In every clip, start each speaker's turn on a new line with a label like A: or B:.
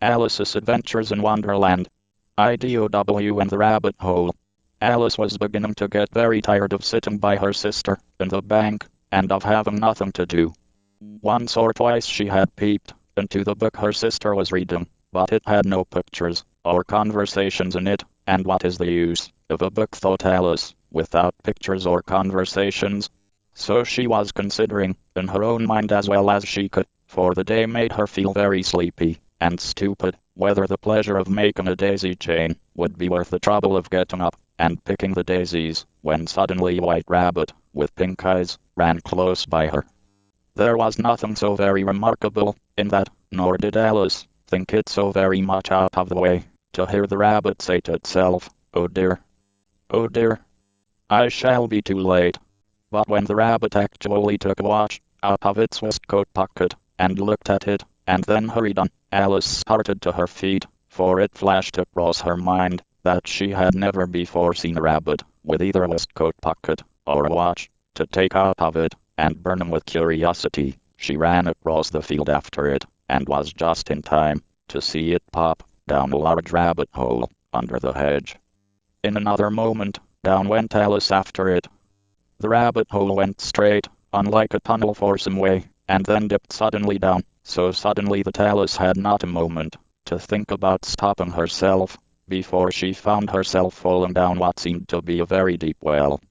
A: Alice's Adventures in Wonderland. IDOW and the Rabbit Hole. Alice was beginning to get very tired of sitting by her sister in the bank, and of having nothing to do. Once or twice she had peeped into the book her sister was reading, but it had no pictures or conversations in it, and what is the use of a book, thought Alice, without pictures or conversations? So she was considering, in her own mind as well as she could, for the day made her feel very sleepy and stupid, whether the pleasure of making a daisy chain would be worth the trouble of getting up and picking the daisies, when suddenly a white rabbit, with pink eyes, ran close by her. There was nothing so very remarkable in that, nor did Alice think it so very much out of the way to hear the rabbit say to itself, "Oh dear, I shall be too late." But when the rabbit actually took a watch out of its waistcoat pocket and looked at it, and then hurried on, Alice started to her feet, for it flashed across her mind that she had never before seen a rabbit with either a waistcoat pocket or a watch to take out of it, and burning with curiosity, she ran across the field after it, and was just in time to see it pop down a large rabbit hole under the hedge. In another moment, down went Alice after it. The rabbit hole went straight on like a tunnel for some way, and then dipped suddenly down, so suddenly that Alice had not a moment to think about stopping herself, before she found herself falling down what seemed to be a very deep well.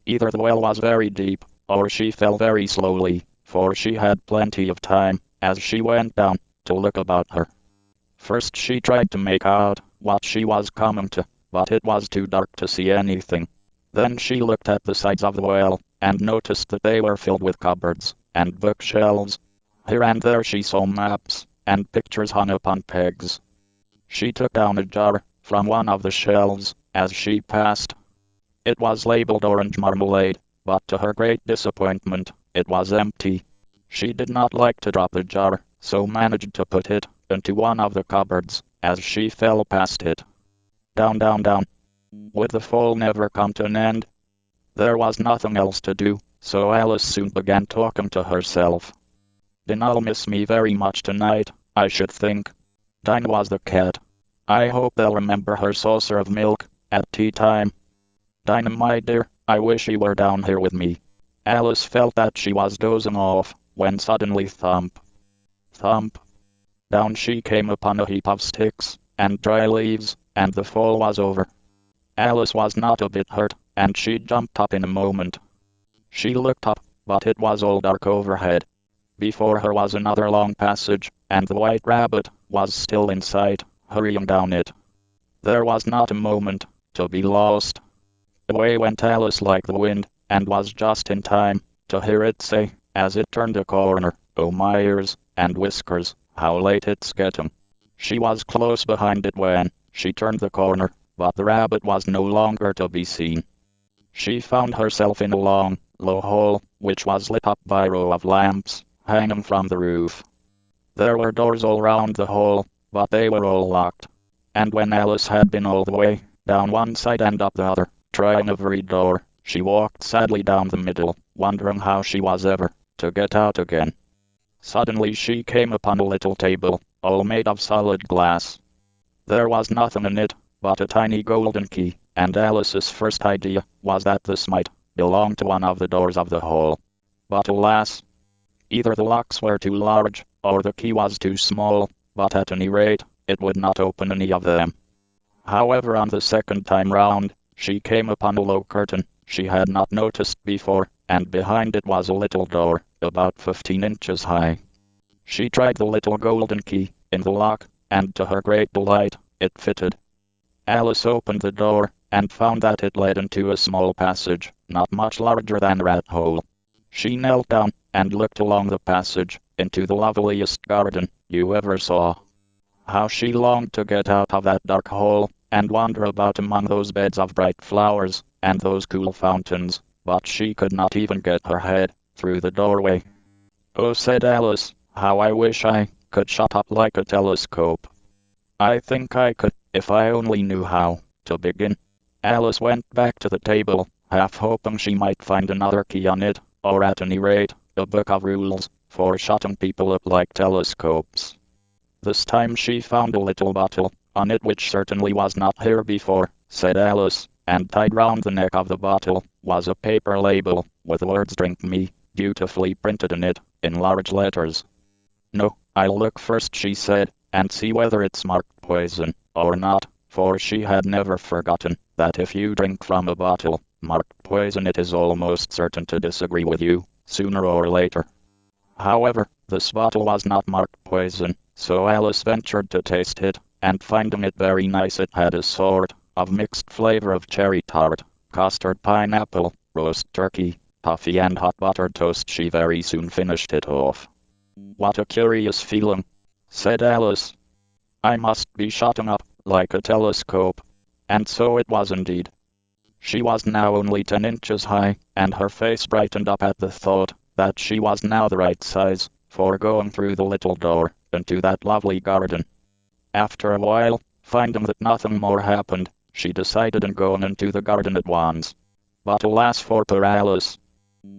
A: Either the well was very deep, or she fell very slowly, for she had plenty of time, as she went down, to look about her. First she tried to make out what she was coming to, but it was too dark to see anything. Then she looked at the sides of the well, and noticed that they were filled with cupboards and bookshelves. Here and there she saw maps and pictures hung upon pegs. She took down a jar from one of the shelves as she passed. It was labeled orange marmalade, but to her great disappointment, it was empty. She did not like to drop the jar, so managed to put it into one of the cupboards as she fell past it. Down, down, down. Would the fall never come to an end? There was nothing else to do, so Alice soon began talking to herself. "Dinah'll miss me very much tonight, I should think. Dinah was the cat. I hope they'll remember her saucer of milk at tea time. Dinah, my dear, I wish you were down here with me." Alice felt that she was dozing off, when suddenly thump, thump. Down she came upon a heap of sticks and dry leaves, and the fall was over. Alice was not a bit hurt, and she jumped up in a moment. She looked up, but it was all dark overhead. Before her was another long passage, and the white rabbit was still in sight, hurrying down it. There was not a moment to be lost. Away went Alice like the wind, and was just in time to hear it say, as it turned a corner, "Oh my ears and whiskers, how late it's getting." She was close behind it when she turned the corner, but the rabbit was no longer to be seen. She found herself in a long, low hall, which was lit up by a row of lamps hanging from the roof. There were doors all round the hall, but they were all locked. And when Alice had been all the way down one side and up the other, trying every door, she walked sadly down the middle, wondering how she was ever to get out again. Suddenly she came upon a little table, all made of solid glass. There was nothing in it but a tiny golden key, and Alice's first idea was that this might belong to one of the doors of the hall. But alas, either the locks were too large, or the key was too small, but at any rate, it would not open any of them. However, on the second time round, she came upon a low curtain she had not noticed before, and behind it was a little door, about 15 inches high. She tried the little golden key in the lock, and to her great delight, it fitted. Alice opened the door, and found that it led into a small passage, not much larger than a rat hole. She knelt down, and looked along the passage, into the loveliest garden you ever saw. How she longed to get out of that dark hole, and wander about among those beds of bright flowers, and those cool fountains, but she could not even get her head through the doorway. "Oh," said Alice, "how I wish I could shut up like a telescope. I think I could, if I only knew how to begin." Alice went back to the table, half hoping she might find another key on it, or at any rate, a book of rules for shutting people up like telescopes. This time she found a little bottle, on it which certainly was not here before, said Alice, and tied round the neck of the bottle was a paper label, with the words "Drink Me" beautifully printed in it, in large letters. No, I'll look first, she said, and see whether it's marked poison, or not, for she had never forgotten that if you drink from a bottle marked poison it is almost certain to disagree with you, sooner or later. However, this bottle was not marked poison, so Alice ventured to taste it, and finding it very nice, it had a sort of mixed flavor of cherry tart, custard, pineapple, roast turkey, toffee and hot buttered toast. She very soon finished it off. What a curious feeling, said Alice. I must be shutting up like a telescope. And so it was indeed. She was now only 10 inches high, and her face brightened up at the thought that she was now the right size for going through the little door into that lovely garden. After a while, finding that nothing more happened, she decided on going into the garden at once. But alas for poor Alice!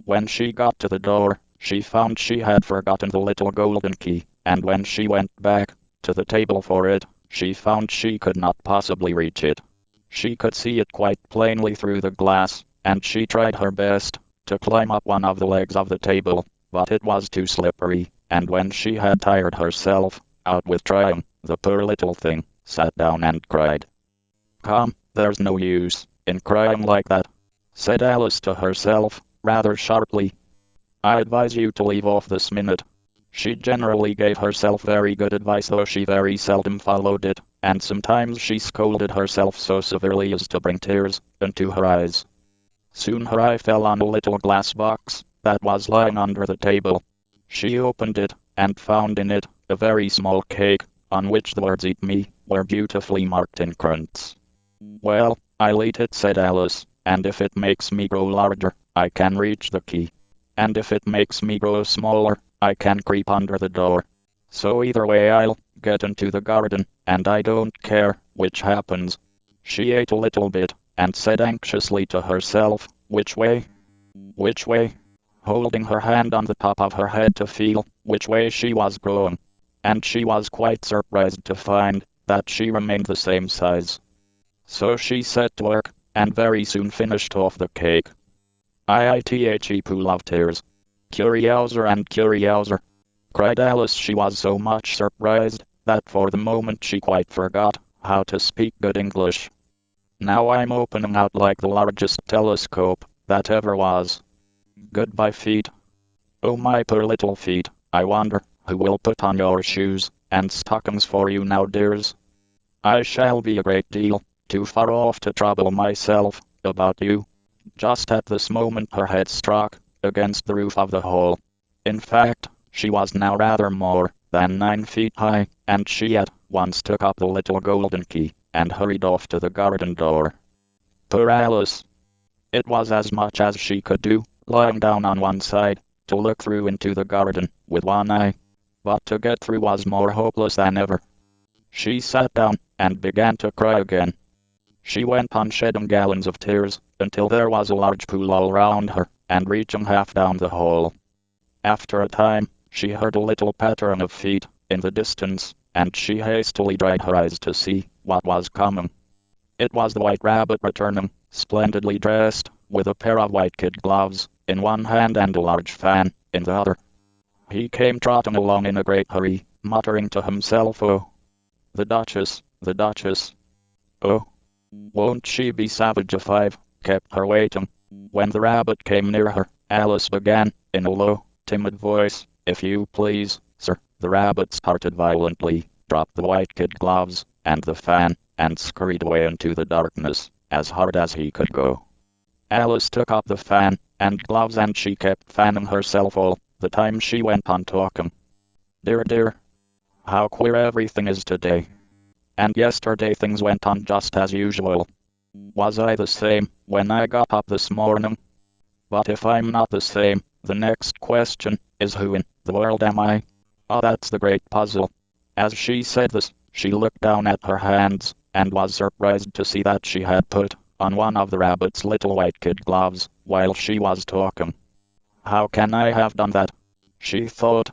A: When she got to the door, she found she had forgotten the little golden key, and when she went back to the table for it, she found she could not possibly reach it. She could see it quite plainly through the glass, and she tried her best to climb up one of the legs of the table, but it was too slippery, and when she had tired herself out with trying, the poor little thing sat down and cried. Come, there's no use in crying like that, said Alice to herself, rather sharply. I advise you to leave off this minute. She generally gave herself very good advice, though she very seldom followed it, and sometimes she scolded herself so severely as to bring tears into her eyes. Soon her eye fell on a little glass box that was lying under the table. She opened it, and found in it a very small cake, on which the words "Eat Me" were beautifully marked in currants. Well, I'll eat it, said Alice, and if it makes me grow larger, I can reach the key. And if it makes me grow smaller, I can creep under the door. So either way I'll get into the garden, and I don't care which happens. She ate a little bit, and said anxiously to herself, Which way? Which way? Holding her hand on the top of her head to feel which way she was growing. And she was quite surprised to find that she remained the same size. So she set to work, and very soon finished off the cake. "I-I-T-H-E pool of tears. Curiouser and curiouser," cried Alice. She was so much surprised that for the moment she quite forgot how to speak good English. "Now I'm opening out like the largest telescope that ever was. Goodbye, feet. Oh, my poor little feet, I wonder who will put on your shoes and stockings for you now, dears? I shall be a great deal too far off to trouble myself about you." Just at this moment her head struck against the roof of the hall. In fact, she was now rather more than 9 feet high, and she at once took up the little golden key and hurried off to the garden door. Poor Alice! It was as much as she could do, lying down on one side, to look through into the garden with one eye, but to get through was more hopeless than ever. She sat down and began to cry again. She went on shedding gallons of tears until there was a large pool all round her, and reaching half down the hall. After a time, she heard a little pattering of feet in the distance, and she hastily dried her eyes to see what was coming. It was the White Rabbit returning, splendidly dressed, with a pair of white kid gloves in one hand and a large fan in the other. He came trotting along in a great hurry, muttering to himself, "Oh, the Duchess, the Duchess. Oh, won't she be savage if I've kept her waiting?" When the rabbit came near her, Alice began, in a low, timid voice, "If you please, sir." The rabbit started violently, dropped the white kid gloves and the fan, and scurried away into the darkness, as hard as he could go. Alice took up the fan and gloves, and she kept fanning herself all the time she went on talking. "Dear, dear, how queer everything is today. And yesterday things went on just as usual. Was I the same when I got up this morning? But if I'm not the same, the next question is who in the world am I? Oh, that's the great puzzle." As she said this, she looked down at her hands, and was surprised to see that she had put on one of the rabbit's little white kid gloves while she was talking. "How can I have done that?" she thought.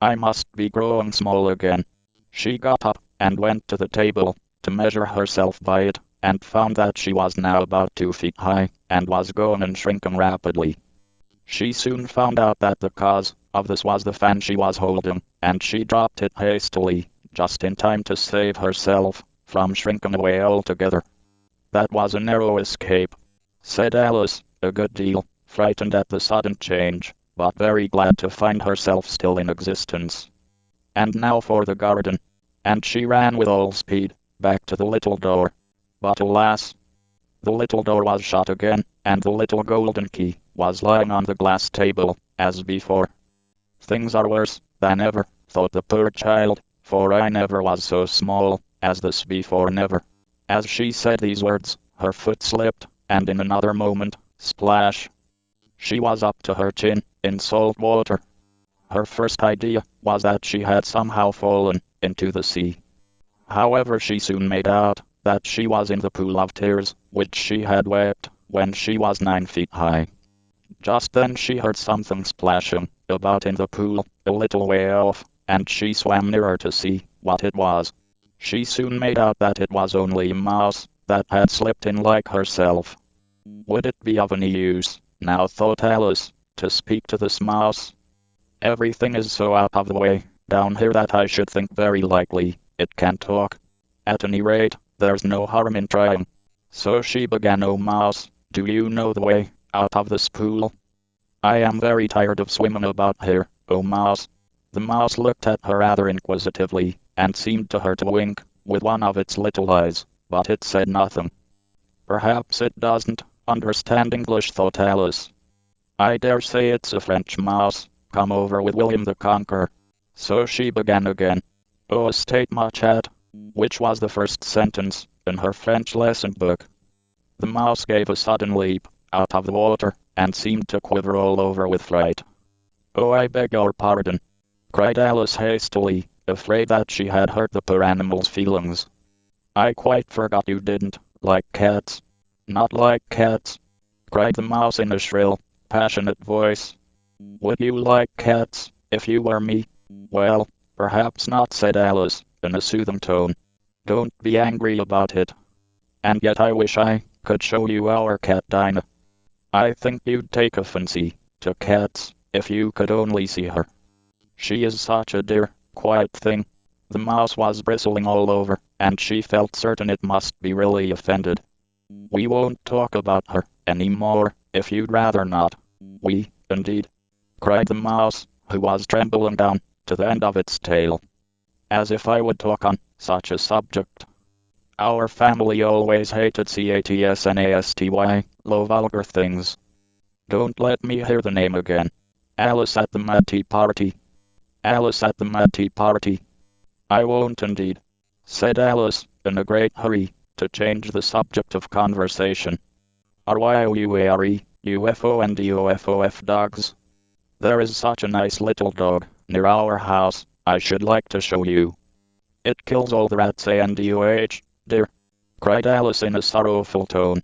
A: "I must be growing small again. She got up and went to the table to measure herself by it, and found that she was now about 2 feet high, and was going and shrinking rapidly. She soon found out that the cause of this was the fan she was holding, and she dropped it hastily, just in time to save herself from shrinking away altogether. "That was a narrow escape," said Alice, a good deal frightened at the sudden change, but very glad to find herself still in existence. "And now for the garden." And she ran with all speed back to the little door. But alas, the little door was shut again, and the little golden key was lying on the glass table, as before. "Things are worse than ever," thought the poor child, "for I never was so small as this before, never." As she said these words, her foot slipped, and in another moment, splash! She was up to her chin in salt water. Her first idea was that she had somehow fallen into the sea. However, she soon made out that she was in the pool of tears, which she had wept when she was 9 feet high. Just then she heard something splashing about in the pool, a little way off, and she swam nearer to see what it was. She soon made out that it was only a mouse that had slipped in like herself. Would it be of any use, now, thought Alice, to speak to this mouse? "Everything is so out of the way down here that I should think very likely it can talk. At any rate, there's no harm in trying." So she began. "Oh, mouse, do you know the way out of this pool? I am very tired of swimming about here, oh mouse." The mouse looked at her rather inquisitively, and seemed to her to wink with one of its little eyes, but it said nothing. "Perhaps it doesn't understand English," thought Alice. "I dare say it's a French mouse, come over with William the Conqueror." So she began again. "Oh, state ma chat," which was the first sentence in her French lesson book. The mouse gave a sudden leap out of the water, and seemed to quiver all over with fright. "Oh, I beg your pardon," cried Alice hastily, afraid that she had hurt the poor animal's feelings. "I quite forgot you didn't like cats." "Not like cats?" cried the mouse in a shrill, passionate voice. "Would you like cats if you were me?" "Well, perhaps not," said Alice, in a soothing tone. "Don't be angry about it. And yet I wish I could show you our cat Dinah. I think you'd take a fancy to cats if you could only see her. She is such a dear, quiet thing." The mouse was bristling all over, and she felt certain it must be really offended. "We won't talk about her any more, if you'd rather not." "We, indeed?" cried the mouse, who was trembling down to the end of its tail. "As if I would talk on such a subject. Our family always hated catsnasty, low vulgar things. Don't let me hear the name again. Alice at the Mad Tea Party. Alice at the Mad Tea Party." "I won't indeed," said Alice, in a great hurry to change the subject of conversation. "RYOUARE, dogs. There is such a nice little dog near our house, I should like to show you. It kills all the rats, dear," cried Alice in a sorrowful tone.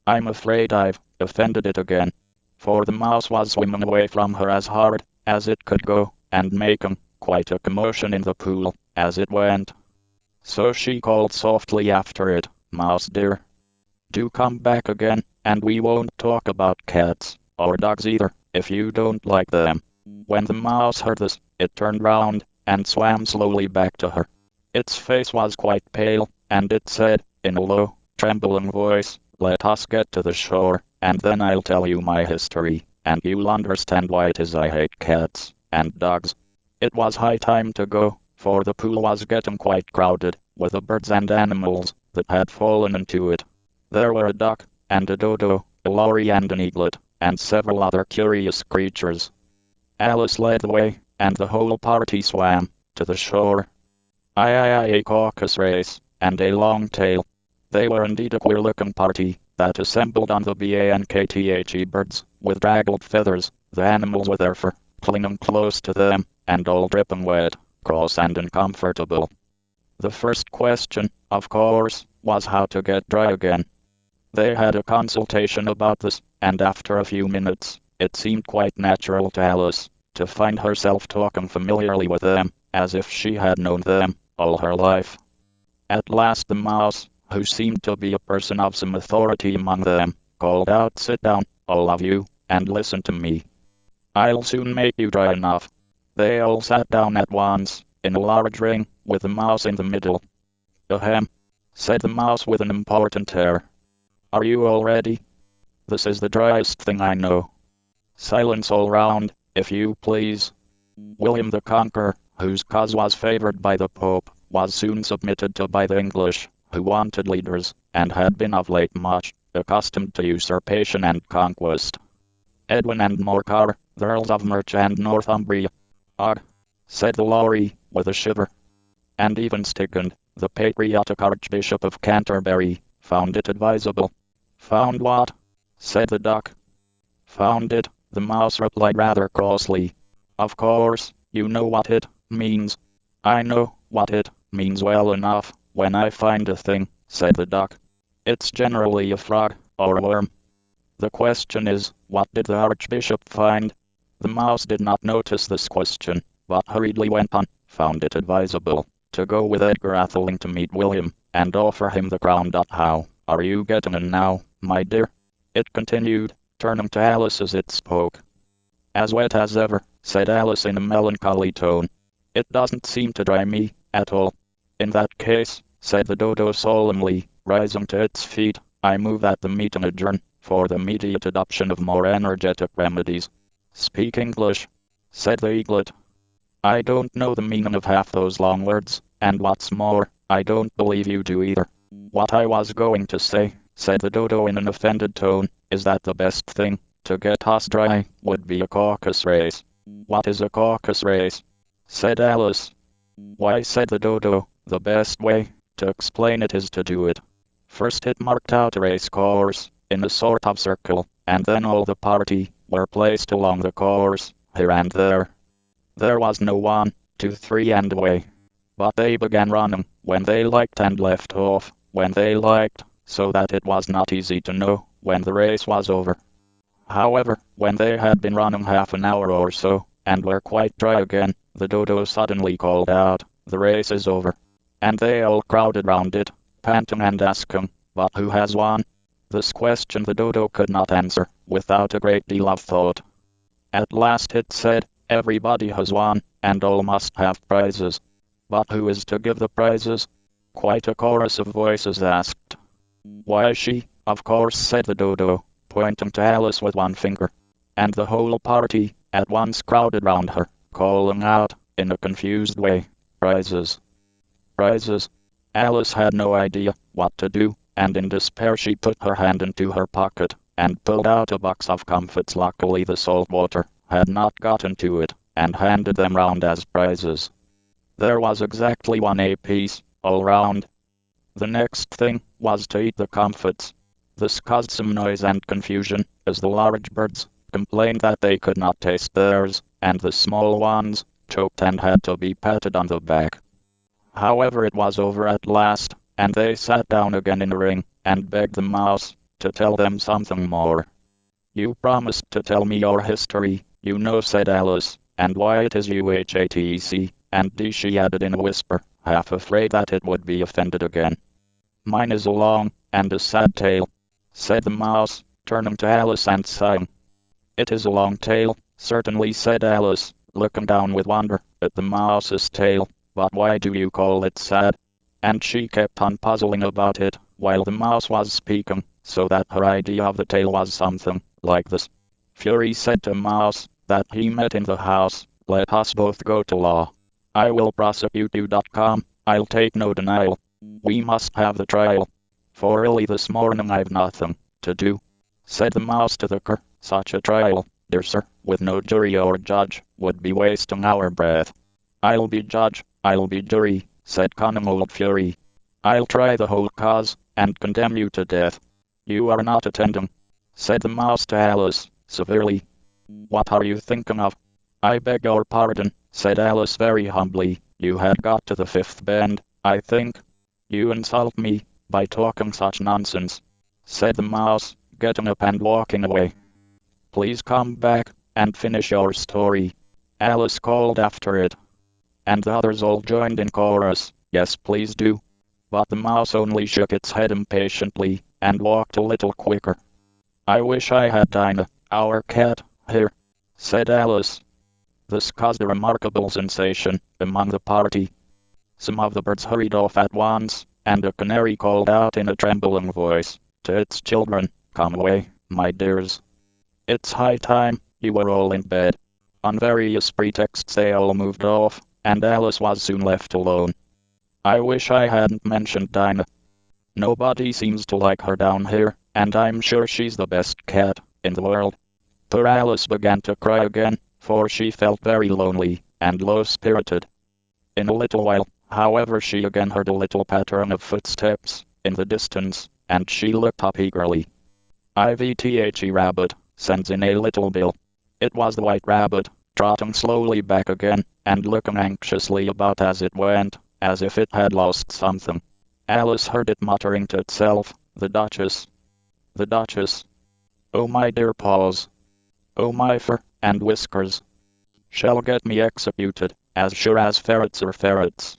A: "I'm afraid I've offended it again," for the mouse was swimming away from her as hard as it could go, and making quite a commotion in the pool as it went. So she called softly after it, "Mouse dear, do come back again, and we won't talk about cats, or dogs either, if you don't like them." When the mouse heard this, it turned round, and swam slowly back to her. Its face was quite pale, and it said, in a low, trembling voice, "Let us get to the shore, and then I'll tell you my history, and you'll understand why it is I hate cats and dogs." It was high time to go, for the pool was getting quite crowded with the birds and animals that had fallen into it. There were a duck, and a dodo, a lory and an eaglet, and several other curious creatures. Alice led the way, and the whole party swam to the shore. A caucus race, and a long tail. They were indeed a queer-looking party that assembled on the Bankhthe birds, with draggled feathers, the animals with their fur clinging close to them, and all dripping wet, cross and uncomfortable. The first question, of course, was how to get dry again. They had a consultation about this, and after a few minutes, it seemed quite natural to Alice to find herself talking familiarly with them, as if she had known them all her life. At last the mouse, who seemed to be a person of some authority among them, called out, "Sit down, all of you, and listen to me. I'll soon make you dry enough." They all sat down at once, in a large ring, with the mouse in the middle. "Ahem," said the mouse with an important air. "Are you all ready? This is the driest thing I know. Silence all round, if you please." William the Conqueror, whose cause was favored by the Pope, was soon submitted to by the English, who wanted leaders, and had been of late much accustomed to usurpation and conquest. "Edwin and Morcar, the Earls of March and Northumbria." "Ugh," said the Lorry, with a shiver. "And even Stigand, the patriotic Archbishop of Canterbury, found it advisable." "Found what?" said the Duck. "Found it," the Mouse replied rather crossly. "Of course, you know what it means." "I know what it means well enough, when I find a thing," said the Duck. "It's generally a frog, or a worm. The question is, what did the Archbishop find?" The Mouse did not notice this question, but hurriedly went on, "Found it advisable to go with Edgar Atheling to meet William, and offer him the crown. How are you getting on now, my dear?" it continued, turning to Alice as it spoke. "As wet as ever," said Alice in a melancholy tone. "It doesn't seem to dry me, at all." "In that case," said the Dodo solemnly, rising to its feet, "I move that the meeting adjourn, for the immediate adoption of more energetic remedies." "Speak English," said the Eaglet. "I don't know the meaning of half those long words, and what's more, I don't believe you do either." "What I was going to say," said the Dodo in an offended tone, "is that the best thing to get us dry would be a caucus race." "What is a caucus race?" said Alice. "Why," said the Dodo, "the best way to explain it is to do it. First it marked out a race course, in a sort of circle, and then all the party were placed along the course, here and there. There was no 1, 2, 3 and away. But they began running when they liked and left off when they liked, so that it was not easy to know when the race was over. However, when they had been running half an hour or so, and were quite dry again, the Dodo suddenly called out, 'The race is over.' And they all crowded round it, panting and asking, 'But who has won?' This question the Dodo could not answer, without a great deal of thought. At last it said, 'Everybody has won, and all must have prizes.' 'But who is to give the prizes?' quite a chorus of voices asked. 'Why, she, of course,' said the Dodo, pointing to Alice with one finger. And the whole party at once crowded round her, calling out, in a confused way, 'Prizes! Prizes!' Alice had no idea what to do, and in despair she put her hand into her pocket, and pulled out a box of comfits. Luckily the salt water had not got into it, and handed them round as prizes. There was exactly 1 apiece, all round. The next thing was to eat the comfits. This caused some noise and confusion, as the large birds complained that they could not taste theirs, and the small ones choked and had to be patted on the back. However, it was over at last, and they sat down again in a ring, and begged the Mouse to tell them something more. "You promised to tell me your history, you know," said Alice, "and why it is UHATEC, and D," she added in a whisper, half afraid that it would be offended again. "Mine is a long and a sad tale," said the Mouse, turning to Alice and sighing. "It is a long tale, certainly," said Alice, looking down with wonder at the Mouse's tail, "but why do you call it sad?" And she kept on puzzling about it, while the Mouse was speaking, so that her idea of the tale was something like this. Fury said to Mouse that he met in the house, "Let us both go to law. I will prosecute you. I'll take no denial. We must have the trial. For really this morning I've nothing to do." Said the Mouse to the Cur, "Such a trial, dear sir, with no jury or judge, would be wasting our breath." "I'll be judge, I'll be jury," said cunning old Fury. "I'll try the whole cause, and condemn you to death." "You are not attending," said the Mouse to Alice, severely. "What are you thinking of?" "I beg your pardon," said Alice very humbly, "you had got to the 5th bend, I think." "You insult me by talking such nonsense," said the Mouse, getting up and walking away. "Please come back and finish your story," Alice called after it. And the others all joined in chorus, Yes, please do. But the mouse only shook its head impatiently, and walked a little quicker. I wish I had Dinah, our cat, here, said Alice. This caused a remarkable sensation among the party. Some of the birds hurried off at once, and a canary called out in a trembling voice to its children, "Come away, my dears. It's high time you were all in bed." On various pretexts they all moved off, and Alice was soon left alone. I wish I hadn't mentioned Dinah. Nobody seems to like her down here, and I'm sure she's the best cat in the world. Poor Alice began to cry again, for she felt very lonely and low-spirited. In a little while, however, she again heard a little pattern of footsteps in the distance, and she looked up eagerly. "IVTHE Rabbit sends in a little bill." It was the White Rabbit, trotting slowly back again, and looking anxiously about as it went, as if it had lost something. Alice heard it muttering to itself, "The Duchess. The Duchess. Oh my dear paws. Oh my fur and whiskers. Shall get me executed, as sure as ferrets are ferrets.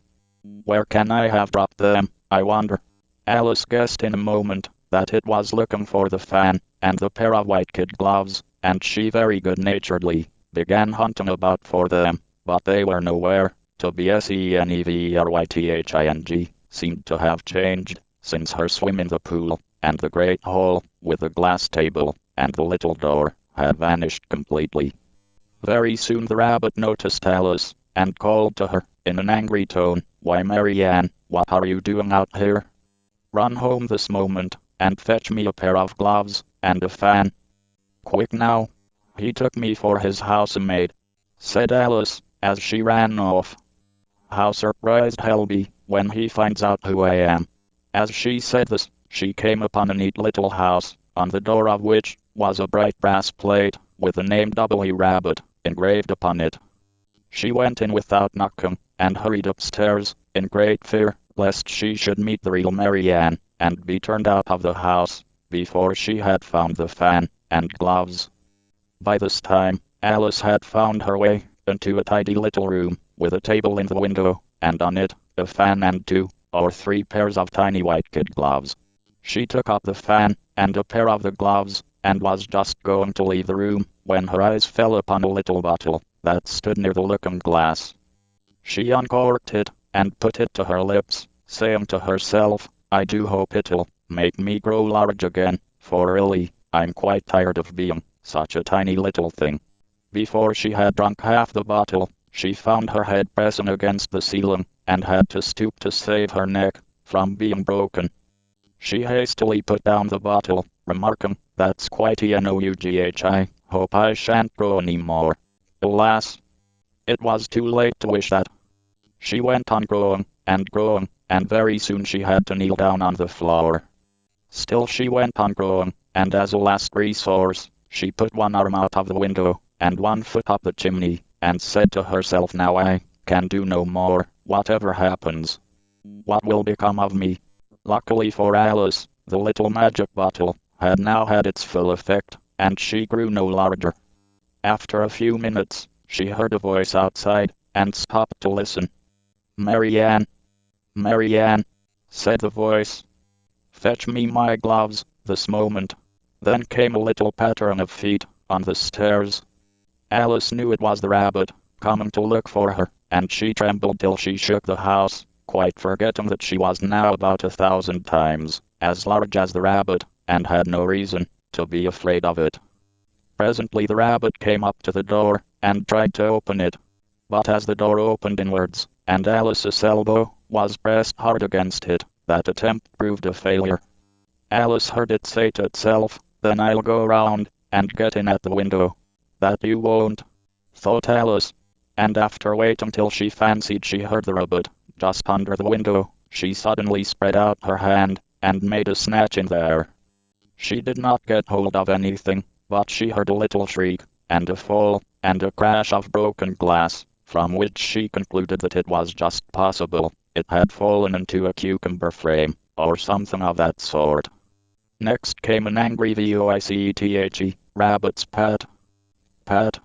A: Where can I have dropped them, I wonder?" Alice guessed in a moment that it was looking for the fan and the pair of white kid gloves, and she very good-naturedly began hunting about for them, but they were nowhere. Seneverything seemed to have changed since her swim in the pool, and the great hall, with the glass table and the little door, had vanished completely. Very soon the rabbit noticed Alice, and called to her, in an angry tone, "Why, Mary Ann, what are you doing out here? Run home this moment, and fetch me a pair of gloves, and a fan. Quick now." "He took me for his housemaid," said Alice, as she ran off. "How surprised he'll be when he finds out who I am." As she said this, she came upon a neat little house, on the door of which was a bright brass plate, with the name W. Rabbit engraved upon it. She went in without knocking, and hurried upstairs, in great fear lest she should meet the real Mary Ann, and be turned out of the house before she had found the fan and gloves. By this time, Alice had found her way into a tidy little room, with a table in the window, and on it a fan and 2 or 3 pairs of tiny white kid gloves. She took up the fan and a pair of the gloves, and was just going to leave the room, when her eyes fell upon a little bottle that stood near the looking-glass. She uncorked it, and put it to her lips, saying to herself, "I do hope it'll make me grow large again, for really, I'm quite tired of being such a tiny little thing." Before she had drunk half the bottle, she found her head pressing against the ceiling, and had to stoop to save her neck from being broken. She hastily put down the bottle, remarking, "That's quite enough, I hope I shan't grow any more." Alas! It was too late to wish that. She went on growing, and very soon she had to kneel down on the floor. Still she went on growing, and as a last resource, she put one arm out of the window, and one foot up the chimney, and said to herself, "Now I can do no more, whatever happens. What will become of me?" Luckily for Alice, the little magic bottle had now had its full effect, and she grew no larger. After a few minutes, she heard a voice outside, and stopped to listen. "Mary Ann, Mary Ann," said the voice. "Fetch me my gloves this moment." Then came a little pattering of feet on the stairs. Alice knew it was the rabbit, coming to look for her, and she trembled till she shook the house, quite forgetting that she was now about 1,000 times as large as the rabbit, and had no reason to be afraid of it. Presently the rabbit came up to the door, and tried to open it. But as the door opened inwards, and Alice's elbow was pressed hard against it, that attempt proved a failure. Alice heard it say to itself, "Then I'll go round and get in at the window." "That you won't," thought Alice, and after waiting till she fancied she heard the rabbit just under the window, she suddenly spread out her hand, and made a snatch in the air. She did not get hold of anything, but she heard a little shriek, and a fall, and a crash of broken glass, from which she concluded that it was just possible it had fallen into a cucumber frame, or something of that sort. Next came an angry voice, "Rabbit's Pat. Pat,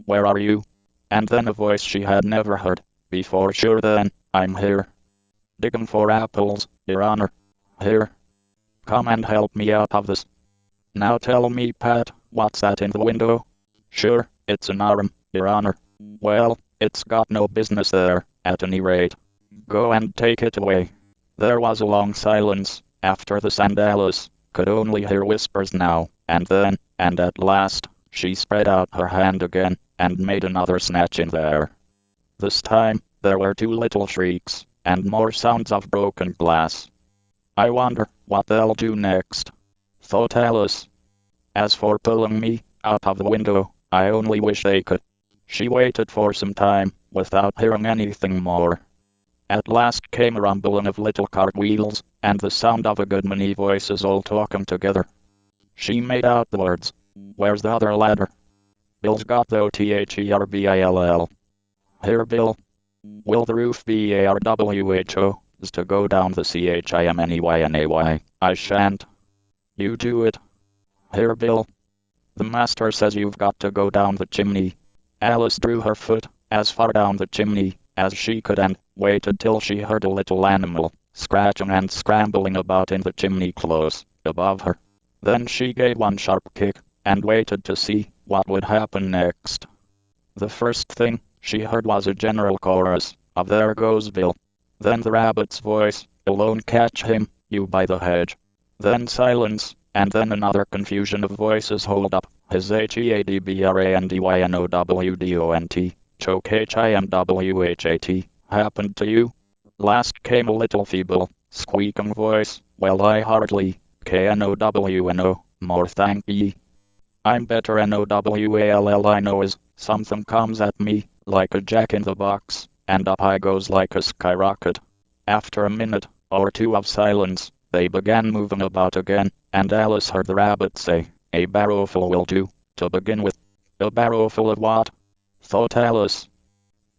A: where are you?" And then a voice she had never heard before. "Sure then, I'm here." digging for apples, your honor. Here, come and help me out of this. Now tell me, Pat, what's that in the window? Sure, it's an arm, your honor. Well, it's got no business there, at any rate. Go and take it away. There was a long silence, after this, and Alice could only hear whispers now and then, and at last, she spread out her hand again, and made another snatch in there. This time, there were two little shrieks, and more sounds of broken glass. I wonder what they'll do next, thought Alice. As for pulling me out of the window, I only wish they could. She waited for some time, without hearing anything more. At last came a rumbling of little cartwheels, and the sound of a good many voices all talking together. She made out the words, "Where's the other ladder? Bill's got the OTHERBILL. Here, Bill. Will the roof be ARWHO? Is to go down the CHIMNEYNAY. I shan't. You do it. Here, Bill. The master says you've got to go down the chimney." Alice drew her foot as far down the chimney as she could and waited till she heard a little animal scratching and scrambling about in the chimney close above her. Then she gave one sharp kick and waited to see what would happen next. The first thing she heard was a general chorus of "There goes Bill." Then the rabbit's voice, "Alone, catch him, you by the hedge." Then silence, and then another confusion of voices. "Hold up, his HEADBRANDYNOWDONT, choke HIMWHAT, happened to you?" Last came a little feeble, squeaking voice, "Well, I hardly, KNOWNO, more thank ye. I'm better NOWALL. I know as something comes at me, like a jack-in-the-box, and up I goes like a skyrocket." After a minute or two of silence, they began moving about again, and Alice heard the rabbit say, "A barrowful will do, to begin with." A barrowful of what? thought Alice.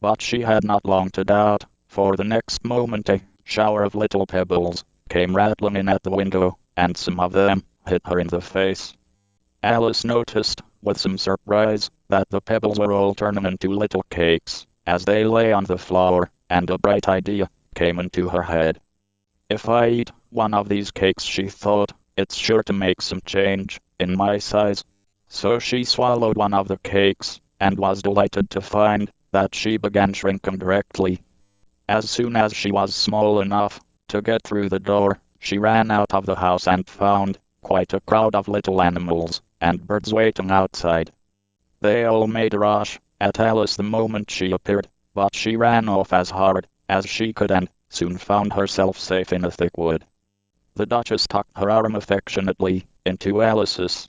A: But she had not long to doubt, for the next moment a shower of little pebbles came rattling in at the window, and some of them hit her in the face. Alice noticed, with some surprise, that the pebbles were all turning into little cakes as they lay on the floor, and a bright idea came into her head. "If I eat one of these cakes," she thought, "it's sure to make some change in my size." So she swallowed one of the cakes, and was delighted to find that she began shrinking directly. As soon as she was small enough to get through the door, she ran out of the house and found quite a crowd of little animals and birds waiting outside. They all made a rush at Alice the moment she appeared, but she ran off as hard as she could and soon found herself safe in a thick wood. The Duchess tucked her arm affectionately into Alice's.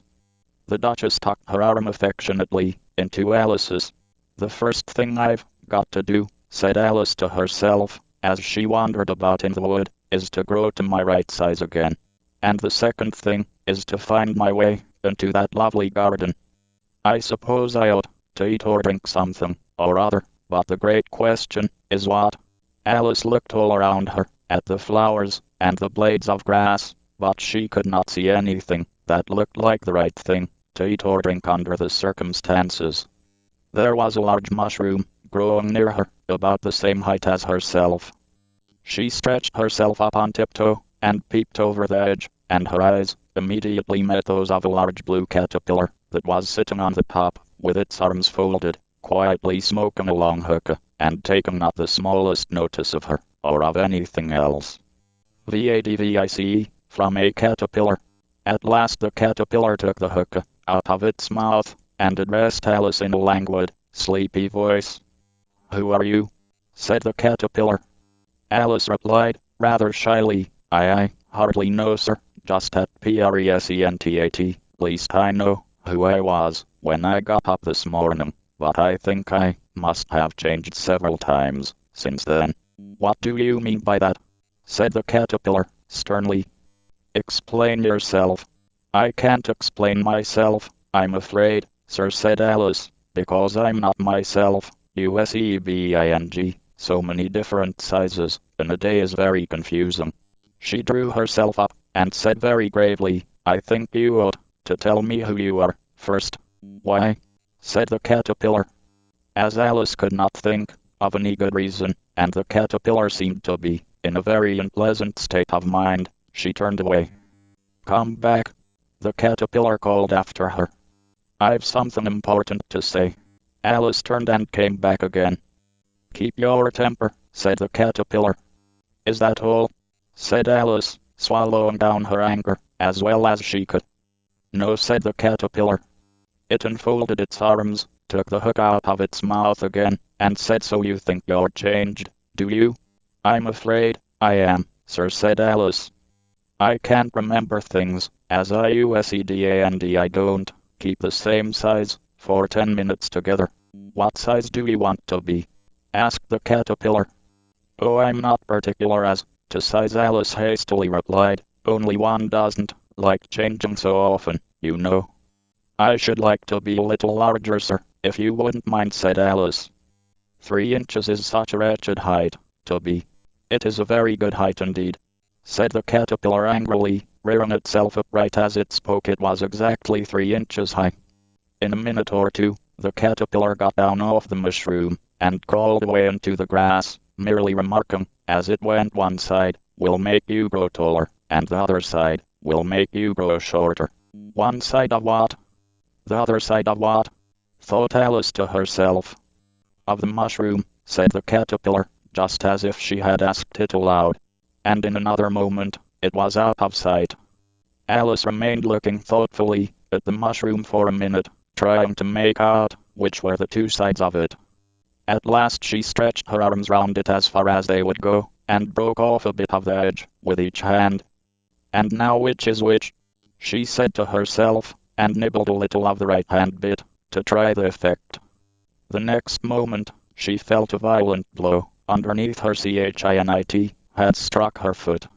A: The Duchess tucked her arm affectionately into Alice's. "The first thing I've got to do," said Alice to herself, as she wandered about in the wood, "is to grow to my right size again. And the second thing is to find my way into that lovely garden. I suppose I ought to eat or drink something or other, but the great question is what?" Alice looked all around her, at the flowers and the blades of grass, but she could not see anything that looked like the right thing to eat or drink under the circumstances. There was a large mushroom growing near her, about the same height as herself. She stretched herself up on tiptoe and peeped over the edge, and her eyes immediately met those of a large blue caterpillar that was sitting on the top, with its arms folded, quietly smoking a long hookah, and taking not the smallest notice of her, or of anything else. VADVICE, from a caterpillar. At last the caterpillar took the hookah out of its mouth, and addressed Alice in a languid, sleepy voice. "Who are you?" said the caterpillar. Alice replied, rather shyly, I hardly know, sir, just at present, least I know who I was when I got up this morning, but I think I must have changed several times since then." "What do you mean by that?" said the caterpillar, sternly. "Explain yourself." "I can't explain myself, I'm afraid, sir," said Alice, "because I'm not myself, USEBING, so many different sizes, and a day is very confusing." She drew herself up, and said very gravely, "I think you ought to tell me who you are, first." "Why?" said the caterpillar. As Alice could not think of any good reason, and the caterpillar seemed to be In a very unpleasant state of mind, she turned away. "Come back," the caterpillar called after her. "I've something important to say." Alice turned and came back again. "Keep your temper," said the caterpillar. "Is that all?" said Alice, swallowing down her anger as well as she could. "No," said the caterpillar. It unfolded its arms, took the hook out of its mouth again, and said, "So you think you're changed, do you?" "I'm afraid I am, sir," said Alice. "I can't remember things as I used, and I don't keep the same size for 10 minutes together." "What size do you want to be?" asked the caterpillar. "Oh, I'm not particular as to size," Alice hastily replied, "only one doesn't like changing so often, you know." "I should like to be a little larger, sir, if you wouldn't mind," said Alice. 3 inches is such a wretched height to be." "It is a very good height indeed," said the caterpillar angrily, rearing itself upright as it spoke. It was exactly 3 inches high. In a minute or two, the caterpillar got down off the mushroom and crawled away into the grass, merely remarking, as it went, "One side will make you grow taller, and the other side will make you grow shorter." "One side of what?" "The other side of what?" thought Alice to herself. "Of the mushroom," said the caterpillar, just as if she had asked it aloud. And in another moment, it was out of sight. Alice remained looking thoughtfully at the mushroom for a minute, trying to make out which were the two sides of it. At last she stretched her arms round it as far as they would go, and broke off a bit of the edge with each hand. "And now which is which?" she said to herself, and nibbled a little of the right-hand bit to try the effect. The next moment, she felt a violent blow underneath her. Chinit had struck her foot.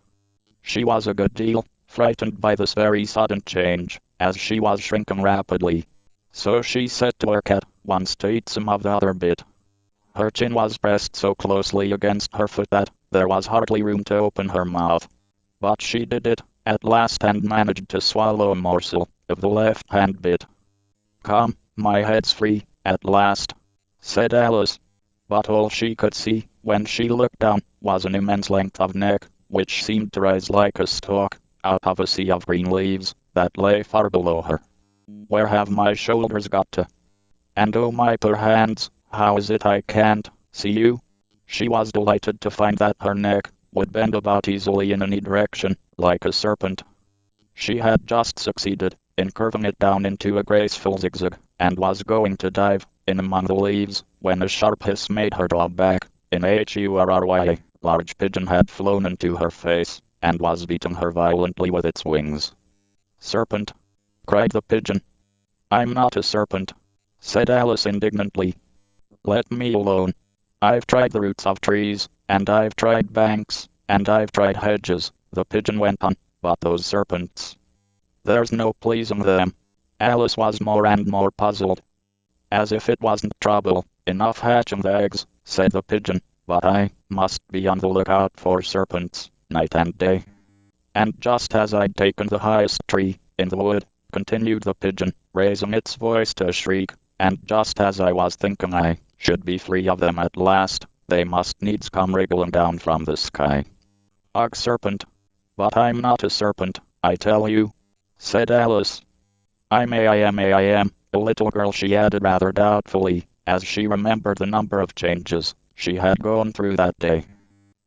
A: She was a good deal frightened by this very sudden change, as she was shrinking rapidly. So she set to work at once to eat some of the other bit. Her chin was pressed so closely against her foot that there was hardly room to open her mouth. But she did it at last and managed to swallow a morsel of the left-hand bit. "Come, my head's free at last," said Alice. But all she could see, when she looked down, was an immense length of neck, which seemed to rise like a stalk out of a sea of green leaves that lay far below her. "Where have my shoulders got to? And oh, my poor hands, how is it I can't see you?" She was delighted to find that her neck would bend about easily in any direction, like a serpent. She had just succeeded in curving it down into a graceful zigzag, and was going to dive in among the leaves, when a sharp hiss made her draw back. In a large pigeon had flown into her face, and was beating her violently with its wings. "Serpent!" cried the pigeon. "I'm not a serpent," said Alice indignantly. "Let me alone. I've tried the roots of trees, and I've tried banks, and I've tried hedges," the pigeon went on, "but those serpents, there's no pleasing them." Alice was more and more puzzled. "As if it wasn't trouble enough hatching the eggs," said the pigeon, "but I must be on the lookout for serpents, night and day." "And just as I'd taken the highest tree in the wood," continued the pigeon, raising its voice to a shriek, "and just as I was thinking I should be free of them at last, they must needs come wriggling down from the sky." "Ugh, serpent! But I'm not a serpent, I tell you," said Alice. I am a little girl," she added rather doubtfully, as she remembered the number of changes she had gone through that day.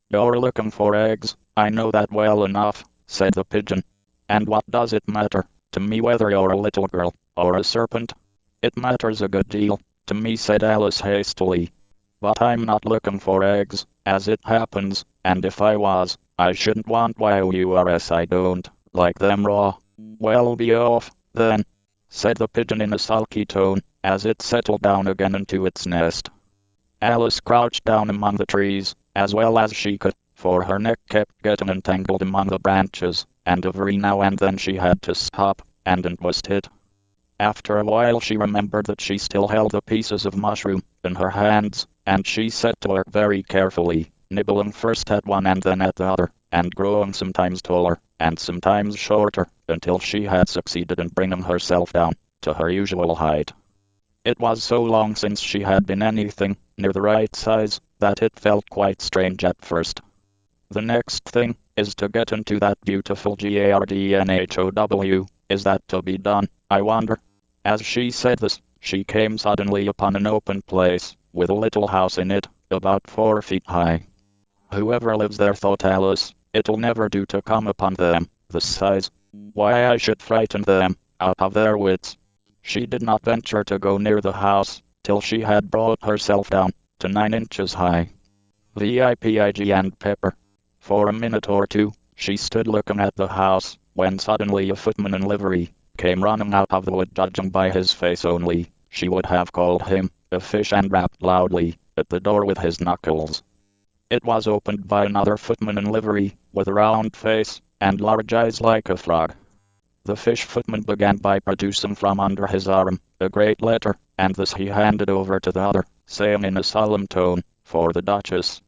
A: "You're looking for eggs, I know that well enough," said the pigeon. "And what does it matter to me whether you're a little girl or a serpent?" "It matters a good deal to me," said Alice hastily. "But I'm not looking for eggs, as it happens, and if I was, I shouldn't want yours. I don't like them raw." "Well, be off, then," said the pigeon in a sulky tone, as it settled down again into its nest. Alice crouched down among the trees, as well as she could, for her neck kept getting entangled among the branches, and every now and then she had to stop and twist it. After a while she remembered that she still held the pieces of mushroom in her hands, and she set to work very carefully, nibbling first at one and then at the other, and growing sometimes taller and sometimes shorter, until she had succeeded in bringing herself down to her usual height. It was so long since she had been anything near the right size that it felt quite strange at first. The next thing is to get into that beautiful GARDENHOW. Is that to be done, I wonder? As she said this, she came suddenly upon an open place, with a little house in it, about 4 feet high. Whoever lives there, thought Alice, it'll never do to come upon them, this size. Why, I should frighten them out of their wits. She did not venture to go near the house, till she had brought herself down to 9 inches high. VIPIG and Pepper. For a minute or two, she stood looking at the house, when suddenly a footman in livery came running out of the wood. Judging by his face only, she would have called him a fish, and rapped loudly at the door with his knuckles. It was opened by another footman in livery, with a round face and large eyes like a frog. The fish footman began by producing from under his arm a great letter, and this he handed over to the other, saying in a solemn tone, "For the Duchess."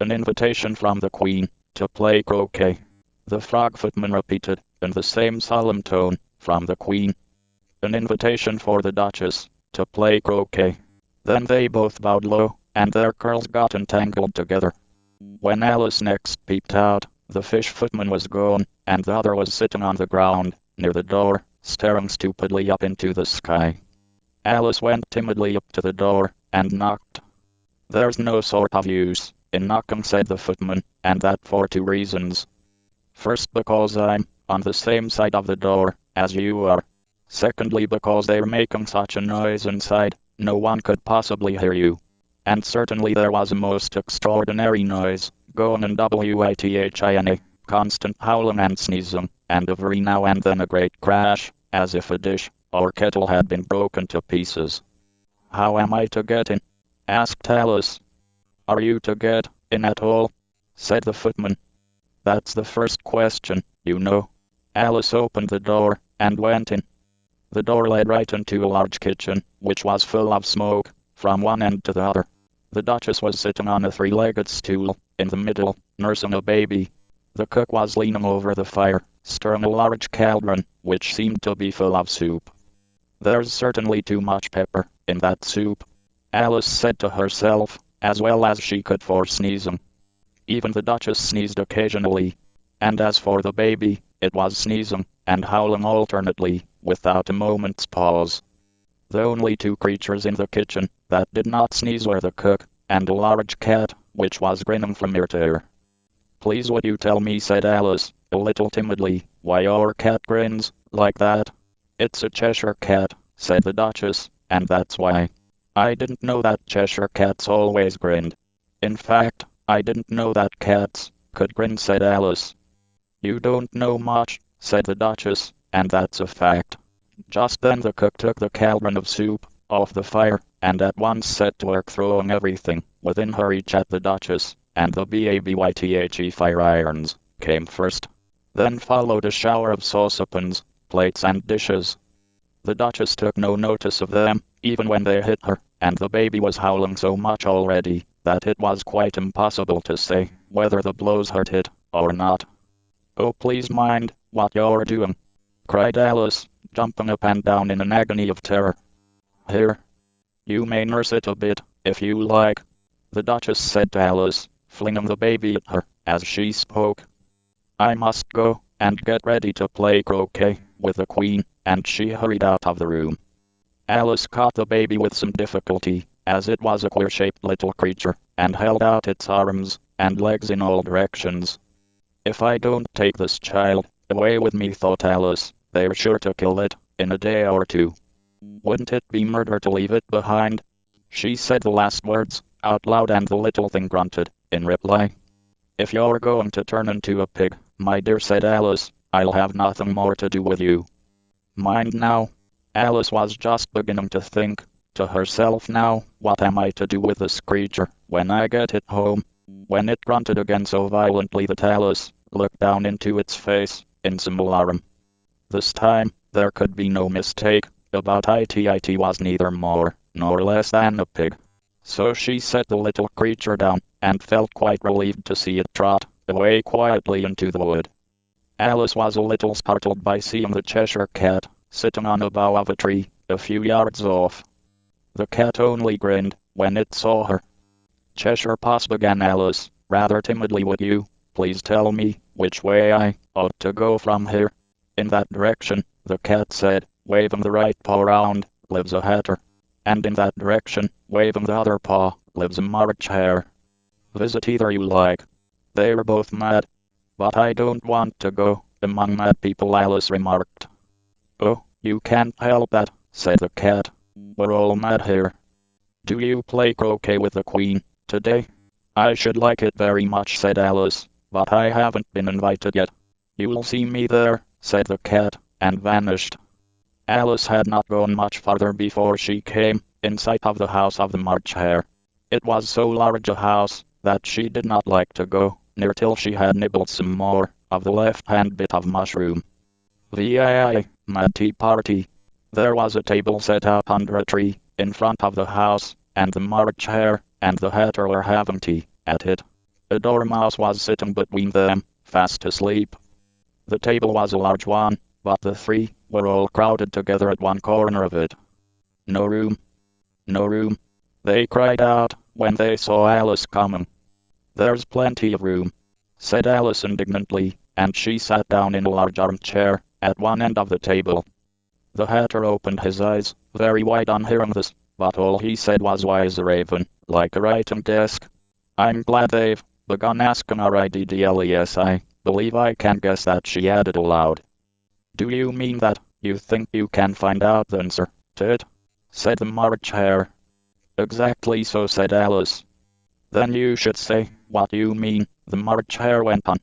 A: "An invitation from the Queen to play croquet," the frog footman repeated, in the same solemn tone, "from the Queen." "An invitation for the Duchess to play croquet." Then they both bowed low, and their curls got entangled together. When Alice next peeped out, the fish footman was gone, and the other was sitting on the ground, near the door, staring stupidly up into the sky. Alice went timidly up to the door, and knocked. "There's no sort of use in knocking," said the footman, "and that for 2 reasons. First, because I'm on the same side of the door as you are. Secondly, because they're making such a noise inside, no one could possibly hear you. And certainly there was a most extraordinary noise going on WITHINA, constant howling and sneezing, and every now and then a great crash, as if a dish or kettle had been broken to pieces." "How am I to get in?" asked Alice. "Are you to get in at all?" said the footman. "That's the first question, you know." Alice opened the door and went in. The door led right into a large kitchen, which was full of smoke from one end to the other. The Duchess was sitting on a 3-legged stool in the middle, nursing a baby. The cook was leaning over the fire, stirring a large cauldron, which seemed to be full of soup. "There's certainly too much pepper in that soup," Alice said to herself, as well as she could for sneezing. Even the Duchess sneezed occasionally. And as for the baby, it was sneezing and howling alternately, without a moment's pause. The only 2 creatures in the kitchen that did not sneeze were the cook and a large cat, which was grinning from ear to ear. "Please would you tell me," said Alice, a little timidly, "why your cat grins like that?" "It's a Cheshire cat," said the Duchess, "and that's why." "I didn't know that Cheshire cats always grinned. In fact, I didn't know that cats could grin," said Alice. "You don't know much," said the Duchess, "and that's a fact." Just then the cook took the cauldron of soup off the fire, and at once set to work throwing everything within her reach at the Duchess, and the BABYTHE fire irons came first. Then followed a shower of saucepans, plates and dishes. The Duchess took no notice of them, even when they hit her, and the baby was howling so much already that it was quite impossible to say whether the blows hurt it or not. "Oh, please mind what you're doing," cried Alice, jumping up and down in an agony of terror. "Here, you may nurse it a bit, if you like," the Duchess said to Alice, flinging the baby at her as she spoke. "I must go and get ready to play croquet with the Queen," and she hurried out of the room. Alice caught the baby with some difficulty, as it was a queer-shaped little creature, and held out its arms and legs in all directions. "If I don't take this child away with me," thought Alice, "they're sure to kill it in a day or 2. Wouldn't it be murder to leave it behind?" She said the last words out loud, and the little thing grunted in reply. "If you're going to turn into a pig, my dear," said Alice, "I'll have nothing more to do with you. Mind now." Alice was just beginning to think to herself now, "What am I to do with this creature when I get it home?" when it grunted again so violently that Alice looked down into its face in some alarm. This time, there could be no mistake about it. It was neither more nor less than a pig. So she set the little creature down, and felt quite relieved to see it trot away quietly into the wood. Alice was a little startled by seeing the Cheshire cat sitting on a bough of a tree a few yards off. The cat only grinned when it saw her. "Cheshire Poss," began Alice, rather timidly, "would you please tell me which way I ought to go from here. In that direction, the cat said, waving the right paw round, lives a hatter. And in that direction, waving the other paw, lives a March hare. Visit either you like. They were both mad. But I don't want to go among mad people, Alice remarked. Oh, you can't help that, said the cat. We're all mad here. Do you play croquet with the Queen today? I should like it very much, said Alice, but I haven't been invited yet. You'll see me there, said the cat, and vanished. Alice had not gone much farther before she came in sight of the house of the March hare. It was so large a house that she did not like to go near till she had nibbled some more of the left-hand bit of mushroom. VII, mad tea party. There was a table set up under a tree in front of the house, and the March hare and the hatter were having tea at it. A dormouse was sitting between them, fast asleep. The table was a large one, but the three were all crowded together at one corner of it. No room. No room. They cried out when they saw Alice coming. There's plenty of room, said Alice indignantly, and she sat down in a large armchair at one end of the table. The hatter opened his eyes very wide on hearing this, but all he said was wise a raven, like a writing desk. I'm glad they've begun asking our IDDLES. I believe I can guess that, she added aloud. Do you mean that you think you can find out the answer to it? Said the March hare. Exactly so, said Alice. Then you should say what you mean, the March hare went on.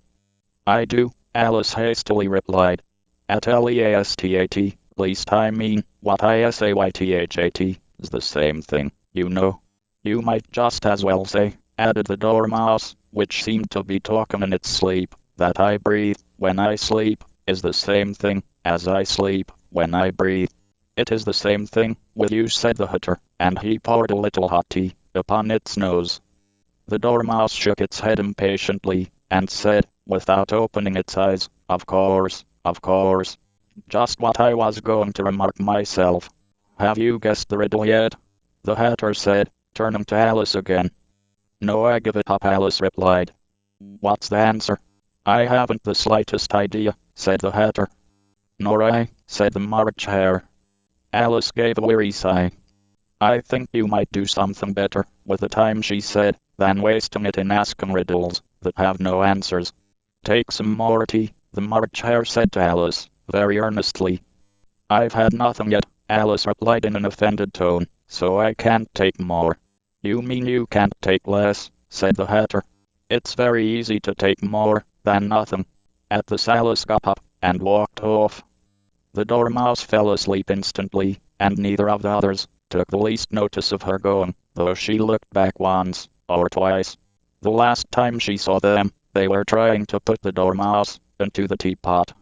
A: I do, Alice hastily replied. At leastat, least I mean what isaythat is the same thing, you know. You might just as well say, added the dormouse, which seemed to be talking in its sleep, that I breathe when I sleep is the same thing as I sleep when I breathe. It is the same thing with you, said the hatter, and he poured a little hot tea upon its nose. The dormouse shook its head impatiently, and said, without opening its eyes, of course. Just what I was going to remark myself. Have you guessed the riddle yet? The hatter said, turning to Alice again. No, I give it up, Alice replied. What's the answer? I haven't the slightest idea, said the hatter. Nor I, said the March hare. Alice gave a weary sigh. I think you might do something better with the time, she said, than wasting it in asking riddles that have no answers. Take some more tea, the March hare said to Alice, very earnestly. I've had nothing yet, Alice replied in an offended tone, so I can't take more. You mean you can't take less, said the hatter. It's very easy to take more than nothing. At this Alice got up and walked off. The dormouse fell asleep instantly, and neither of the others took the least notice of her going, though she looked back once or twice. The last time she saw them, they were trying to put the dormouse into the teapot.